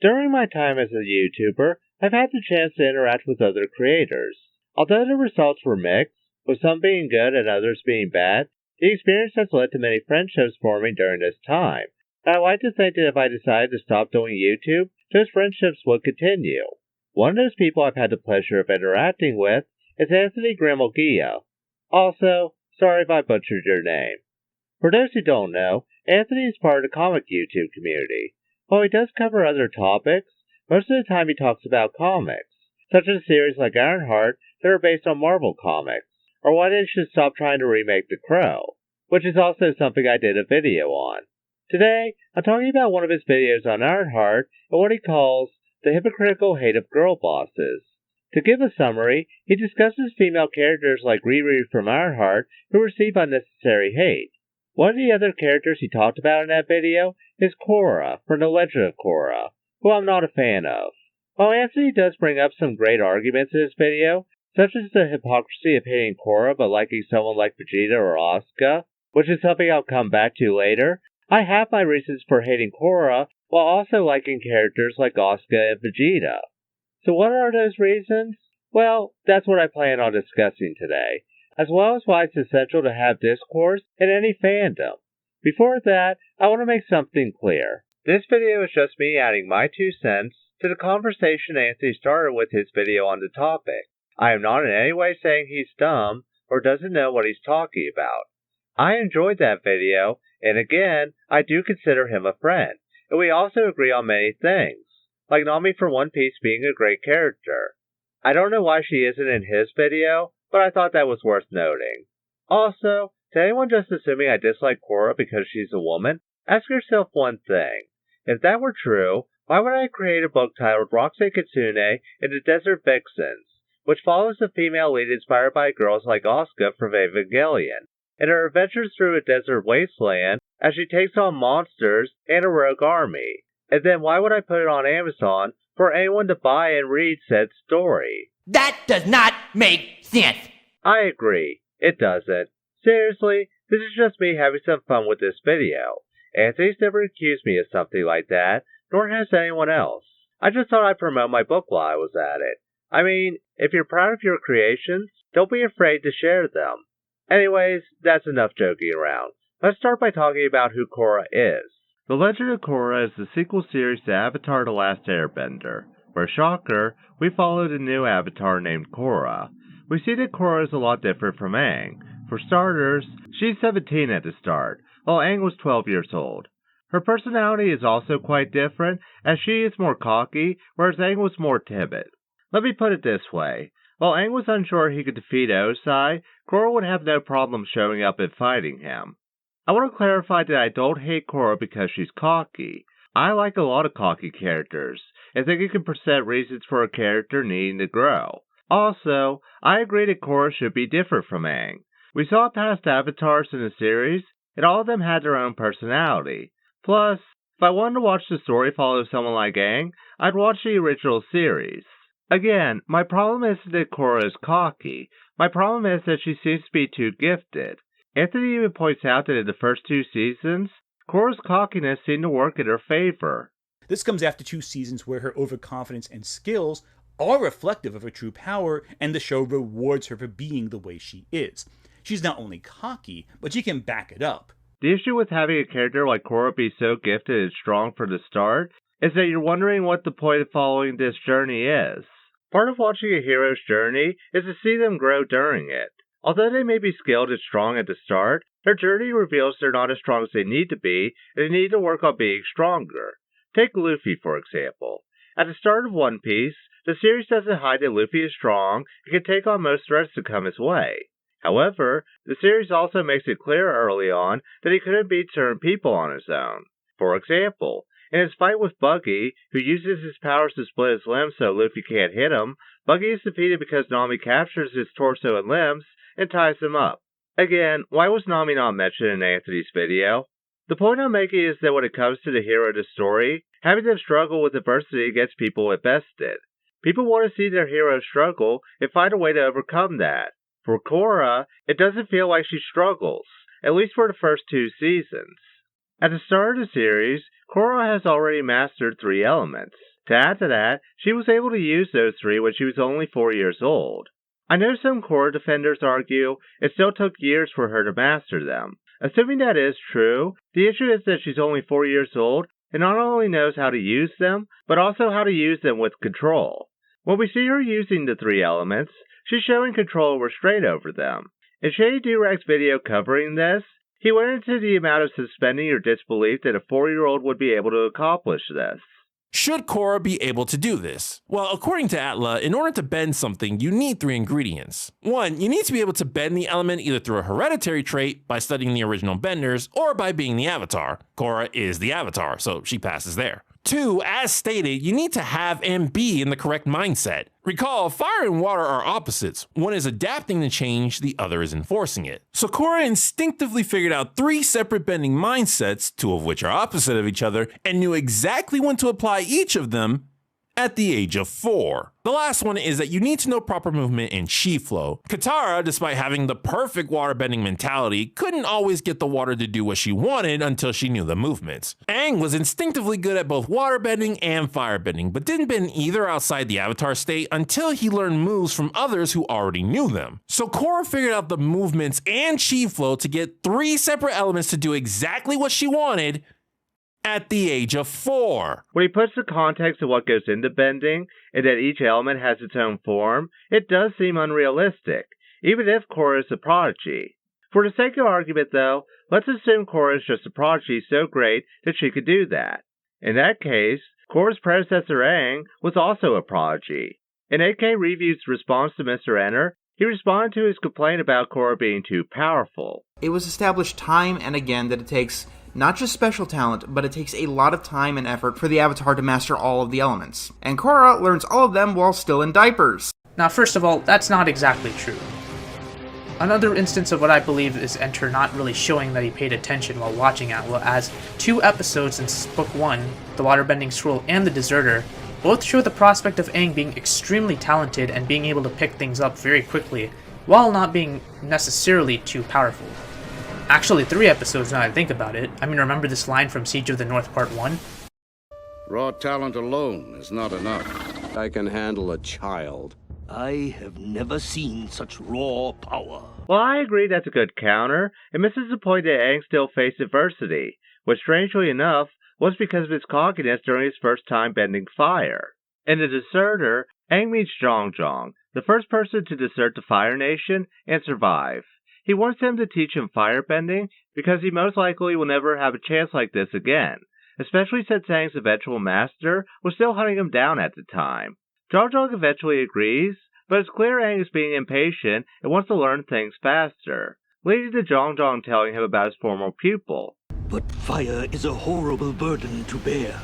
During my time as a YouTuber, I've had the chance to interact with other creators. Although the results were mixed, with some being good and others being bad, the experience has led to many friendships forming during this time. And I like to think that if I decided to stop doing YouTube, those friendships would continue. One of those people I've had the pleasure of interacting with is Anthony Gramuglia. Also, sorry if I butchered your name. For those who don't know, Anthony is part of the comic YouTube community. While he does cover other topics, most of the time he talks about comics, such as series like Ironheart that are based on Marvel comics, or why they should stop trying to remake The Crow, which is also something I did a video on. Today, I'm talking about one of his videos on Ironheart and what he calls the hypocritical hate of girl bosses. To give a summary, he discusses female characters like Riri from Ironheart who receive unnecessary hate. One of the other characters he talked about in that video is Korra from the Legend of Korra, who I'm not a fan of. While Anthony does bring up some great arguments in his video, such as the hypocrisy of hating Korra but liking someone like Vegeta or Asuka, which is something I'll come back to later, I have my reasons for hating Korra while also liking characters like Asuka and Vegeta. So what are those reasons? Well, that's what I plan on discussing today, as well as why it's essential to have discourse in any fandom. Before that, I want to make something clear. This video is just me adding my 2 cents to the conversation Anthony started with his video on the topic. I am not in any way saying he's dumb or doesn't know what he's talking about. I enjoyed that video, and again, I do consider him a friend, and we also agree on many things, like Nami from One Piece being a great character. I don't know why she isn't in his video, but I thought that was worth noting. Also, to anyone just assuming I dislike Korra because she's a woman, ask yourself one thing. If that were true, why would I create a book titled Roxy Kitsune and the Desert Vixens, which follows a female lead inspired by girls like Asuka from Evangelion, and her adventures through a desert wasteland as she takes on monsters and a rogue army? And then why would I put it on Amazon for anyone to buy and read said story? That does not make sense. I agree, it doesn't. Seriously, this is just me having some fun with this video. Anthony's never accused me of something like that, nor has anyone else. I just thought I'd promote my book while I was at it. I mean, if you're proud of your creations, don't be afraid to share them. Anyways, that's enough joking around. Let's start by talking about who Korra is. The Legend of Korra is the sequel series to Avatar: The Last Airbender, where, shocker, we followed a new avatar named Korra. We see that Korra is a lot different from Aang. For starters, she's 17 at the start, while Aang was 12 years old. Her personality is also quite different, as she is more cocky, whereas Aang was more timid. Let me put it this way. While Aang was unsure he could defeat Osai, Korra would have no problem showing up and fighting him. I want to clarify that I don't hate Korra because she's cocky. I like a lot of cocky characters, and think it can present reasons for a character needing to grow. Also, I agree that Korra should be different from Aang. We saw past avatars in the series, and all of them had their own personality. Plus, if I wanted to watch the story follow someone like Aang, I'd watch the original series. Again, my problem isn't that Korra is cocky. My problem is that she seems to be too gifted. Anthony even points out that in the first 2 seasons, Korra's cockiness seemed to work in her favor. This comes after 2 seasons where her overconfidence and skills are reflective of her true power, and the show rewards her for being the way she is. She's not only cocky, but she can back it up. The issue with having a character like Korra be so gifted and strong from the start is that you're wondering what the point of following this journey is. Part of watching a hero's journey is to see them grow during it. Although they may be skilled and strong at the start, their journey reveals they're not as strong as they need to be, and they need to work on being stronger. Take Luffy, for example. At the start of One Piece, the series doesn't hide that Luffy is strong and can take on most threats that come his way. However, the series also makes it clear early on that he couldn't beat certain people on his own. For example, in his fight with Buggy, who uses his powers to split his limbs so Luffy can't hit him, Buggy is defeated because Nami captures his torso and limbs and ties him up. Again, why was Nami not mentioned in Anthony's video? The point I'm making is that when it comes to the hero of the story, having them struggle with adversity gets people invested. People want to see their hero struggle and find a way to overcome that. For Korra, it doesn't feel like she struggles, at least for the first 2 seasons. At the start of the series, Korra has already mastered 3 elements. To add to that, she was able to use those 3 when she was only 4 years old. I know some Korra defenders argue it still took years for her to master them. Assuming that is true, the issue is that she's only 4 years old and not only knows how to use them, but also how to use them with control. When we see her using the 3 elements, she's showing control and restraint over them. In Shady Durek's video covering this, he went into the amount of suspending your disbelief that a 4-year-old would be able to accomplish this. Should Korra be able to do this? Well, according to Atla, in order to bend something, you need 3 ingredients. 1, you need to be able to bend the element either through a hereditary trait, by studying the original benders, or by being the avatar. Korra is the avatar, so she passes there. 2, as stated, you need to have and be in the correct mindset. Recall, fire and water are opposites. One is adapting to change, the other is enforcing it. So Korra instinctively figured out 3 separate bending mindsets, 2 of which are opposite of each other, and knew exactly when to apply each of them at the age of 4. The last one is that you need to know proper movement and chi flow. Katara, despite having the perfect waterbending mentality, couldn't always get the water to do what she wanted until she knew the movements. Aang was instinctively good at both waterbending and firebending, but didn't bend either outside the avatar state until he learned moves from others who already knew them. So Korra figured out the movements and chi flow to get 3 separate elements to do exactly what she wanted at the age of 4. When he puts the context of what goes into bending, and that each element has its own form, it does seem unrealistic, even if Korra is a prodigy. For the sake of argument though, let's assume Korra is just a prodigy so great that she could do that. In that case, Korra's predecessor Aang was also a prodigy. In AK Review's response to Mr. Enter, he responded to his complaint about Korra being too powerful. It was established time and again that it takes not just special talent, but it takes a lot of time and effort for the Avatar to master all of the elements. And Korra learns all of them while still in diapers. Now, first of all, that's not exactly true. Another instance of what I believe is Enter not really showing that he paid attention while watching Atla, as 2 episodes in Book 1, The Waterbending Scroll and The Deserter, both show the prospect of Aang being extremely talented and being able to pick things up very quickly, while not being necessarily too powerful. Actually, 3 episodes now that I think about it. I mean, remember this line from Siege of the North Part 1? Raw talent alone is not enough. I can handle a child. I have never seen such raw power. Well, I agree that's a good counter. It misses the point that Aang still faced adversity, which strangely enough was because of his cockiness during his first time bending fire. In The Deserter, Aang meets Zhong, the first person to desert the Fire Nation and survive. He wants him to teach him firebending because he most likely will never have a chance like this again, especially since Aang's eventual master was still hunting him down at the time. Zhong eventually agrees, but it's clear Aang is being impatient and wants to learn things faster, leading to Zhong telling him about his former pupil. But fire is a horrible burden to bear.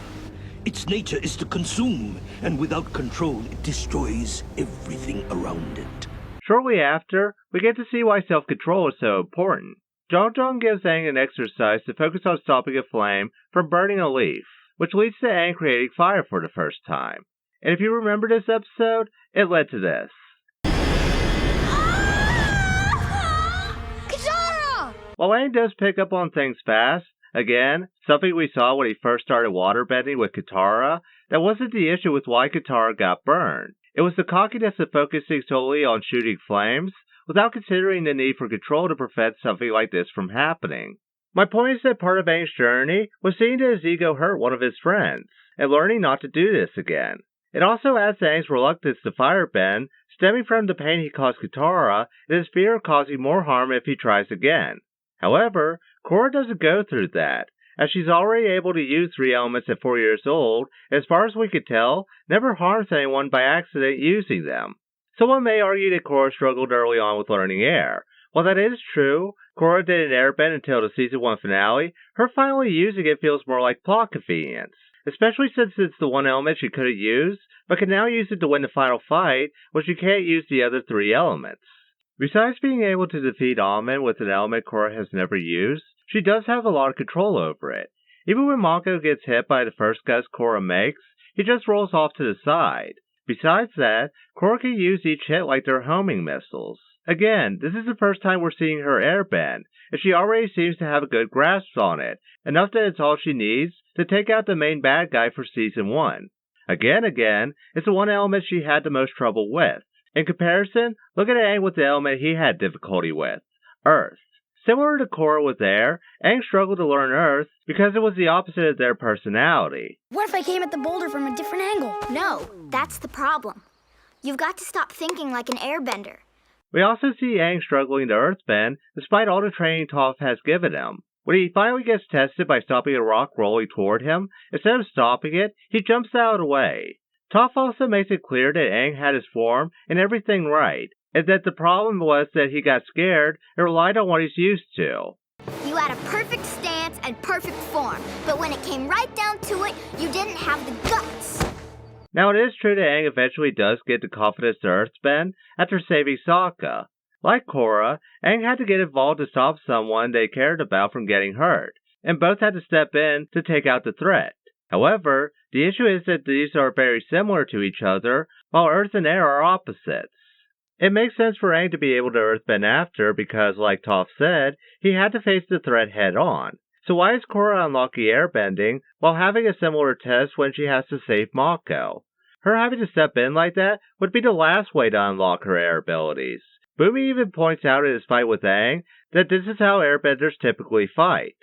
Its nature is to consume, and without control it destroys everything around it. Shortly after, we get to see why self-control is so important. Zhong gives Aang an exercise to focus on stopping a flame from burning a leaf, which leads to Aang creating fire for the first time. And if you remember this episode, it led to this. Katara! While Aang does pick up on things fast, again, something we saw when he first started waterbending with Katara, that wasn't the issue with why Katara got burned. It was the cockiness of focusing solely on shooting flames, without considering the need for control to prevent something like this from happening. My point is that part of Aang's journey was seeing that his ego hurt one of his friends, and learning not to do this again. It also adds to Aang's reluctance to firebend, stemming from the pain he caused Katara and his fear of causing more harm if he tries again. However, Korra doesn't go through that, as she's already able to use 3 elements at 4 years old, and as far as we could tell, never harms anyone by accident using them. Someone may argue that Korra struggled early on with learning air. While that is true, Korra didn't airbend until the Season 1 finale. Her finally using it feels more like plot convenience, especially since it's the one element she could have used, but can now use it to win the final fight, when she can't use the other 3 elements. Besides being able to defeat Almond with an element Korra has never used, she does have a lot of control over it. Even when Mako gets hit by the first gust Korra makes, he just rolls off to the side. Besides that, Korra can use each hit like they're homing missiles. Again, this is the first time we're seeing her airbend, and she already seems to have a good grasp on it, enough that it's all she needs to take out the main bad guy for Season 1. Again, it's the one element she had the most trouble with. In comparison, look at Aang with the element he had difficulty with, Earth. Similar to Korra with air, Aang struggled to learn Earth because it was the opposite of their personality. What if I came at the boulder from a different angle? No, that's the problem. You've got to stop thinking like an airbender. We also see Aang struggling to earthbend despite all the training Toph has given him. When he finally gets tested by stopping a rock rolling toward him, instead of stopping it, he jumps out of the way. Toph also makes it clear that Aang had his form and everything right, and that the problem was that he got scared and relied on what he's used to. You had a perfect stance and perfect form, but when it came right down to it, you didn't have the guts. Now it is true that Aang eventually does get the confidence to earthbend after saving Sokka. Like Korra, Aang had to get involved to stop someone they cared about from getting hurt, and both had to step in to take out the threat. However, the issue is that these are very similar to each other, while Earth and Air are opposites. It makes sense for Aang to be able to earthbend after because, like Toph said, he had to face the threat head on. So why is Korra unlocking airbending while having a similar test when she has to save Mako? Her having to step in like that would be the last way to unlock her air abilities. Bumi even points out in his fight with Aang that this is how airbenders typically fight.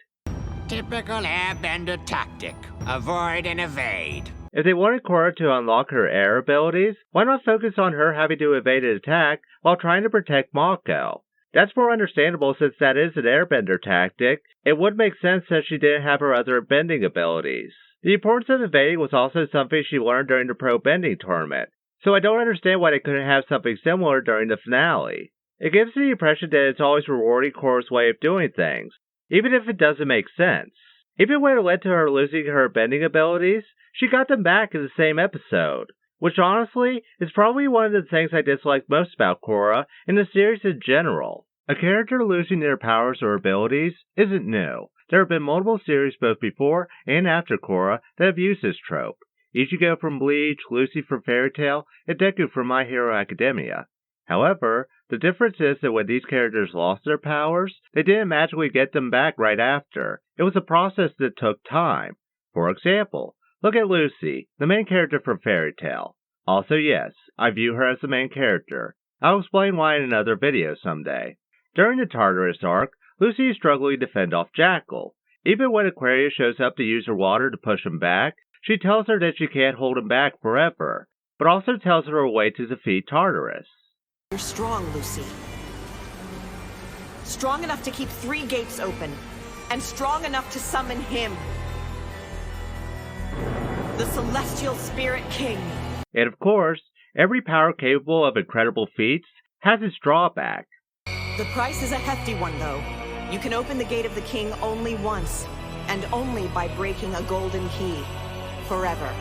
Typical airbender tactic. Avoid and evade. If they wanted Korra to unlock her air abilities, why not focus on her having to evade an attack while trying to protect Mako? That's more understandable since that is an airbender tactic. It would make sense since she didn't have her other bending abilities. The importance of evading was also something she learned during the Pro Bending tournament, so I don't understand why they couldn't have something similar during the finale. It gives the impression that it's always rewarding Korra's way of doing things, even if it doesn't make sense. Even when it led to her losing her bending abilities, she got them back in the same episode, which honestly is probably one of the things I dislike most about Korra in the series in general. A character losing their powers or abilities isn't new. There have been multiple series both before and after Korra that have used this trope. Ichigo from Bleach, Lucy from Fairy Tail, and Deku from My Hero Academia. However, the difference is that when these characters lost their powers, they didn't magically get them back right after. It was a process that took time. For example, look at Lucy, the main character from Fairy Tail. Also yes, I view her as the main character. I'll explain why in another video someday. During the Tartarus arc, Lucy is struggling to fend off Jackal. Even when Aquarius shows up to use her water to push him back, she tells her that she can't hold him back forever, but also tells her a way to defeat Tartarus. You're strong, Lucy. Strong enough to keep 3 gates open, and strong enough to summon him. The Celestial Spirit King. And of course, every power capable of incredible feats has its drawback. The price is a hefty one, though. You can open the Gate of the King only once, and only by breaking a golden key. Forever.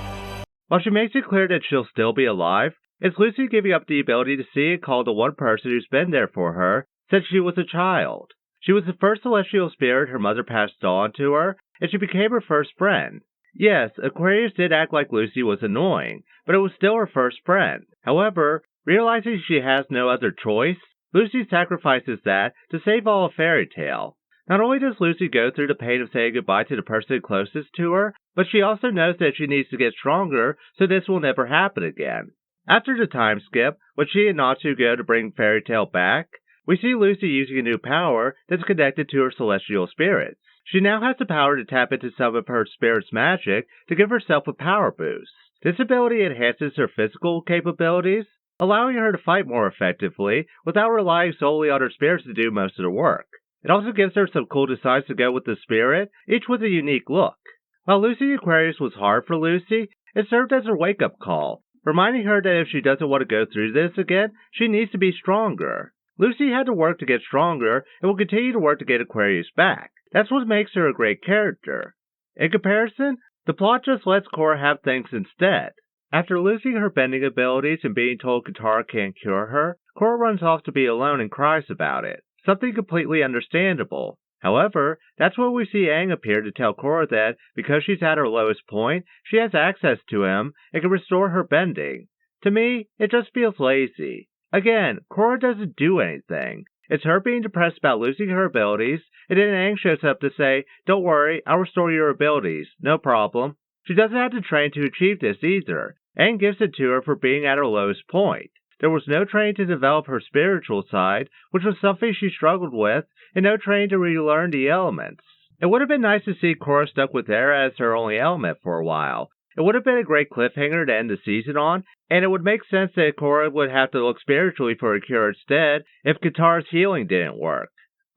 While she makes it clear that she'll still be alive, it's Lucy giving up the ability to see and call the one person who's been there for her since she was a child. She was the first celestial spirit her mother passed on to her, and she became her first friend. Yes, Aquarius did act like Lucy was annoying, but it was still her first friend. However, realizing she has no other choice, Lucy sacrifices that to save all of Fairy Tail. Not only does Lucy go through the pain of saying goodbye to the person closest to her, but she also knows that she needs to get stronger so this will never happen again. After the time skip, when she and Natsu go to bring Fairy Tail back, we see Lucy using a new power that's connected to her celestial spirits. She now has the power to tap into some of her spirit's magic to give herself a power boost. This ability enhances her physical capabilities, allowing her to fight more effectively without relying solely on her spirits to do most of the work. It also gives her some cool designs to go with the spirit, each with a unique look. While Lucy Aquarius was hard for Lucy, it served as her wake-up call, reminding her that if she doesn't want to go through this again, she needs to be stronger. Lucy had to work to get stronger and will continue to work to get Aquarius back. That's what makes her a great character. In comparison, the plot just lets Korra have things instead. After losing her bending abilities and being told Katara can't cure her, Korra runs off to be alone and cries about it. Something completely understandable. However, that's when we see Aang appear to tell Korra that, because she's at her lowest point, she has access to him and can restore her bending. To me, it just feels lazy. Again, Korra doesn't do anything. It's her being depressed about losing her abilities, and then Aang shows up to say, "Don't worry, I'll restore your abilities, no problem." She doesn't have to train to achieve this either. Aang gives it to her for being at her lowest point. There was no training to develop her spiritual side, which was something she struggled with, and no training to relearn the elements. It would have been nice to see Korra stuck with air as her only element for a while. It would have been a great cliffhanger to end the season on, and it would make sense that Korra would have to look spiritually for a cure instead if Katara's healing didn't work.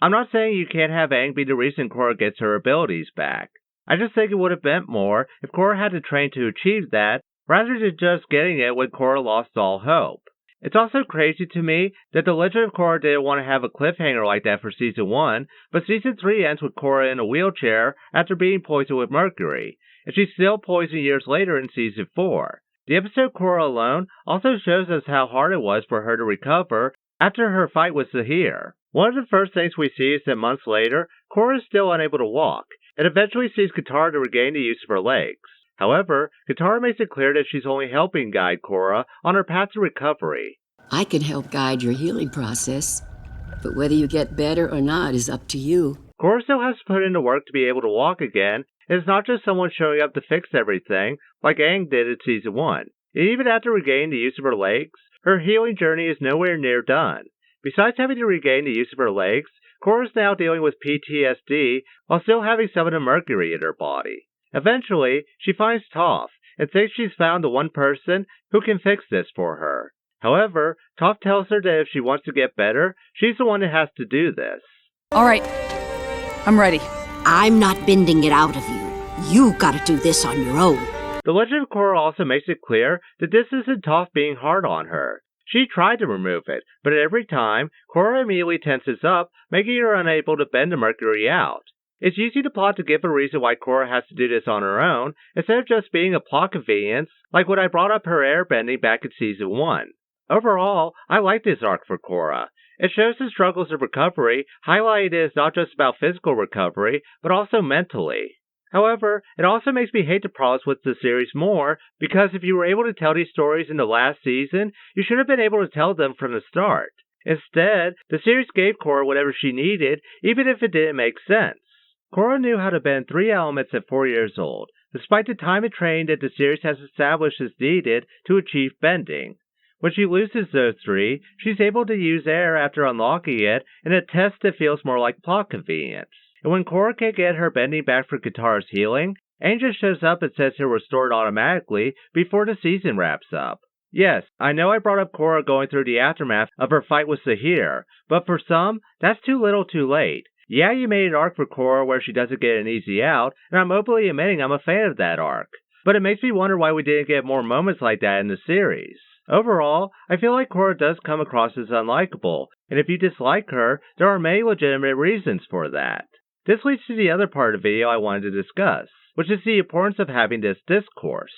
I'm not saying you can't have Aang be the reason Korra gets her abilities back. I just think it would have meant more if Korra had to train to achieve that, rather than just getting it when Korra lost all hope. It's also crazy to me that the Legend of Korra didn't want to have a cliffhanger like that for Season 1, but Season 3 ends with Korra in a wheelchair after being poisoned with mercury, and she's still poisoned years later in Season 4. The episode Korra Alone also shows us how hard it was for her to recover after her fight with Zahir. One of the first things we see is that months later, Korra is still unable to walk, and eventually sees Katara to regain the use of her legs. However, Katara makes it clear that she's only helping guide Korra on her path to recovery. I can help guide your healing process, but whether you get better or not is up to you. Korra still has to put in the work to be able to walk again, and it's not just someone showing up to fix everything, like Aang did in Season 1. And even after regaining the use of her legs, her healing journey is nowhere near done. Besides having to regain the use of her legs, Korra is now dealing with PTSD while still having some of the mercury in her body. Eventually, she finds Toph and thinks she's found the one person who can fix this for her. However, Toph tells her that if she wants to get better, she's the one that has to do this. All right, I'm ready. I'm not bending it out of you. You gotta do this on your own. The Legend of Korra also makes it clear that this isn't Toph being hard on her. She tried to remove it, but every time, Korra immediately tenses up, making her unable to bend the mercury out. It's easy to plot to give a reason why Korra has to do this on her own, instead of just being a plot convenience, like when I brought up her airbending back in Season 1. Overall, I like this arc for Korra. It shows the struggles of recovery, highlighting it is not just about physical recovery, but also mentally. However, it also makes me hate the problems with the series more, because if you were able to tell these stories in the last season, you should have been able to tell them from the start. Instead, the series gave Korra whatever she needed, even if it didn't make sense. Korra knew how to bend 3 elements at 4 years old, despite the time and training that the series has established is needed to achieve bending. When she loses those 3, she's able to use air after unlocking it in a test that feels more like plot convenience. And when Korra can't get her bending back for Katara's healing, Aang just shows up and says he'll restore it automatically before the season wraps up. Yes, I know I brought up Korra going through the aftermath of her fight with Zahir, but for some, that's too little too late. Yeah, you made an arc for Korra where she doesn't get an easy out, and I'm openly admitting I'm a fan of that arc. But it makes me wonder why we didn't get more moments like that in the series. Overall, I feel like Korra does come across as unlikable, and if you dislike her, there are many legitimate reasons for that. This leads to the other part of the video I wanted to discuss, which is the importance of having this discourse.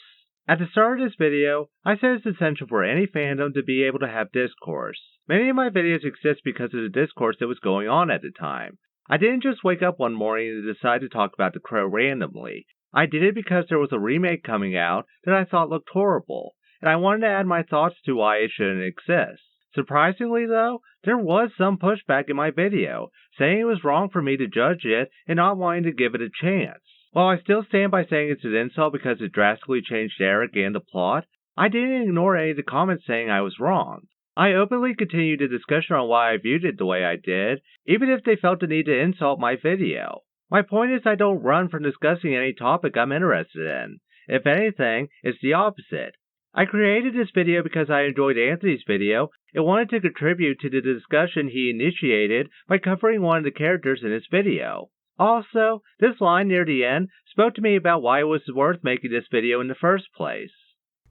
At the start of this video, I said it's essential for any fandom to be able to have discourse. Many of my videos exist because of the discourse that was going on at the time. I didn't just wake up one morning and decide to talk about The Crow randomly. I did it because there was a remake coming out that I thought looked horrible, and I wanted to add my thoughts to why it shouldn't exist. Surprisingly though, there was some pushback in my video, saying it was wrong for me to judge it and not wanting to give it a chance. While I still stand by saying it's an insult because it drastically changed Eric and the plot, I didn't ignore any of the comments saying I was wrong. I openly continued the discussion on why I viewed it the way I did, even if they felt the need to insult my video. My point is I don't run from discussing any topic I'm interested in. If anything, it's the opposite. I created this video because I enjoyed Anthony's video and wanted to contribute to the discussion he initiated by covering one of the characters in his video. Also, this line near the end spoke to me about why it was worth making this video in the first place.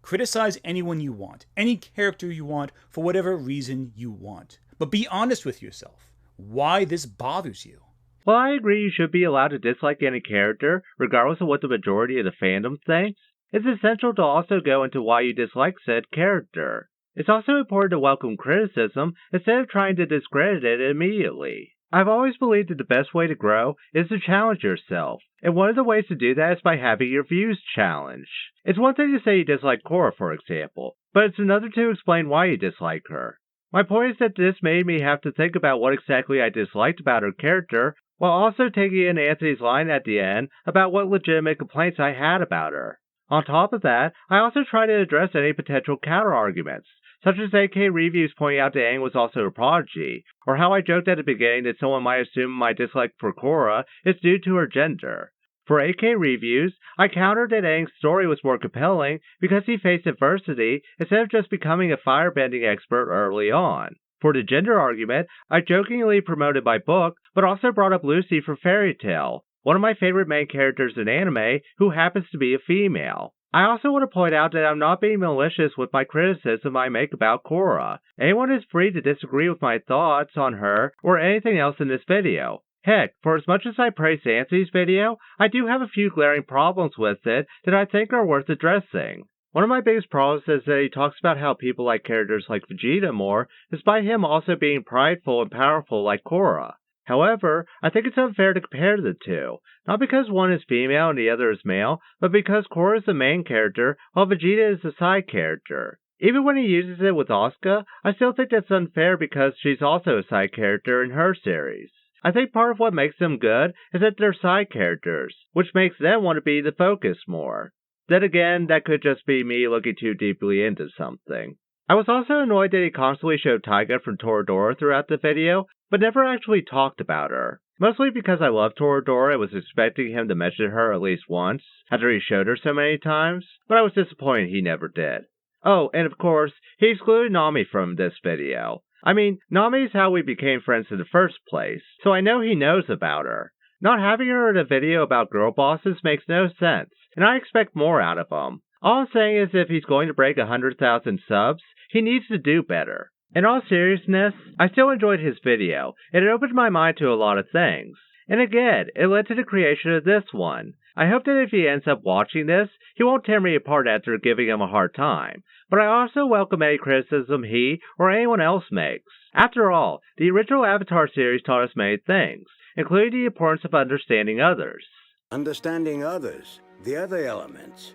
Criticize anyone you want, any character you want, for whatever reason you want. But be honest with yourself. Why this bothers you. While I agree you should be allowed to dislike any character, regardless of what the majority of the fandom thinks, it's essential to also go into why you dislike said character. It's also important to welcome criticism instead of trying to discredit it immediately. I've always believed that the best way to grow is to challenge yourself, and one of the ways to do that is by having your views challenged. It's one thing to say you dislike Korra, for example, but it's another to explain why you dislike her. My point is that this made me have to think about what exactly I disliked about her character, while also taking in Anthony's line at the end about what legitimate complaints I had about her. On top of that, I also tried to address any potential counter-arguments, such as AK reviews pointing out that Aang was also a prodigy, or how I joked at the beginning that someone might assume my dislike for Korra is due to her gender. For AK reviews, I countered that Aang's story was more compelling because he faced adversity instead of just becoming a firebending expert early on. For the gender argument, I jokingly promoted my book, but also brought up Lucy from Fairy Tail, one of my favorite main characters in anime who happens to be a female. I also want to point out that I'm not being malicious with my criticism I make about Korra. Anyone is free to disagree with my thoughts on her or anything else in this video. Heck, for as much as I praise Anthony's video, I do have a few glaring problems with it that I think are worth addressing. One of my biggest problems is that he talks about how people like characters like Vegeta more, despite him also being prideful and powerful like Korra. However, I think it's unfair to compare the two, not because one is female and the other is male, but because Korra is the main character while Vegeta is the side character. Even when he uses it with Asuka, I still think that's unfair because she's also a side character in her series. I think part of what makes them good is that they're side characters, which makes them want to be the focus more. Then again, that could just be me looking too deeply into something. I was also annoyed that he constantly showed Taiga from Toradora throughout the video, but never actually talked about her. Mostly because I love Toradora and was expecting him to mention her at least once, after he showed her so many times, but I was disappointed he never did. Oh, and of course, he excluded Nami from this video. I mean, Nami is how we became friends in the first place, so I know he knows about her. Not having her in a video about girl bosses makes no sense, and I expect more out of him. All I'm saying is if he's going to break 100,000 subs, he needs to do better. In all seriousness, I still enjoyed his video, and it opened my mind to a lot of things. And again, it led to the creation of this one. I hope that if he ends up watching this, he won't tear me apart after giving him a hard time. But I also welcome any criticism he or anyone else makes. After all, the original Avatar series taught us many things, including the importance of understanding others. Understanding others, the other elements,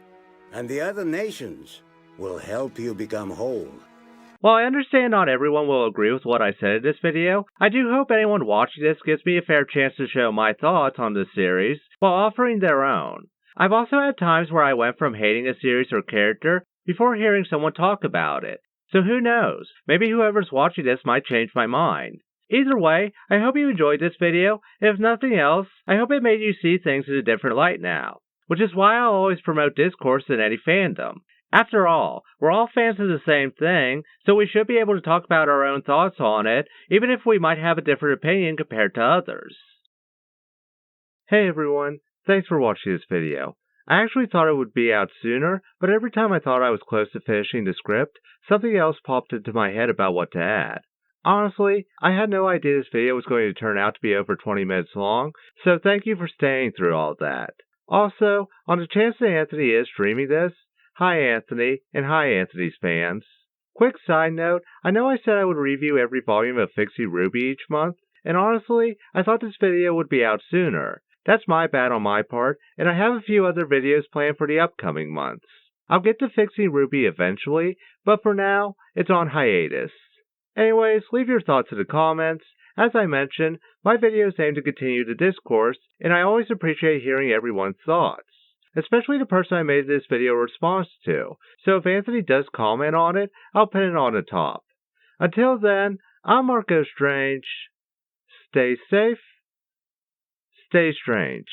and the other nations will help you become whole. While I understand not everyone will agree with what I said in this video, I do hope anyone watching this gives me a fair chance to show my thoughts on this series while offering their own. I've also had times where I went from hating a series or character before hearing someone talk about it, so who knows, maybe whoever's watching this might change my mind. Either way, I hope you enjoyed this video, and if nothing else, I hope it made you see things in a different light now, which is why I'll always promote Discourse in any fandom. After all, we're all fans of the same thing, so we should be able to talk about our own thoughts on it, even if we might have a different opinion compared to others. Hey everyone, thanks for watching this video. I actually thought it would be out sooner, but every time I thought I was close to finishing the script, something else popped into my head about what to add. Honestly, I had no idea this video was going to turn out to be over 20 minutes long, so thank you for staying through all of that. Also, on the chance that Anthony is streaming this, hi Anthony, and hi Anthony's fans. Quick side note, I know I said I would review every volume of Fixie Ruby each month, and honestly, I thought this video would be out sooner. That's my bad on my part, and I have a few other videos planned for the upcoming months. I'll get to Fixie Ruby eventually, but for now, it's on hiatus. Anyways, leave your thoughts in the comments. As I mentioned, my videos aim to continue the discourse, and I always appreciate hearing everyone's thoughts. Especially the person I made this video a response to, so if Anthony does comment on it, I'll pin it on the top. Until then, I'm Marco Strange. Stay safe, stay strange.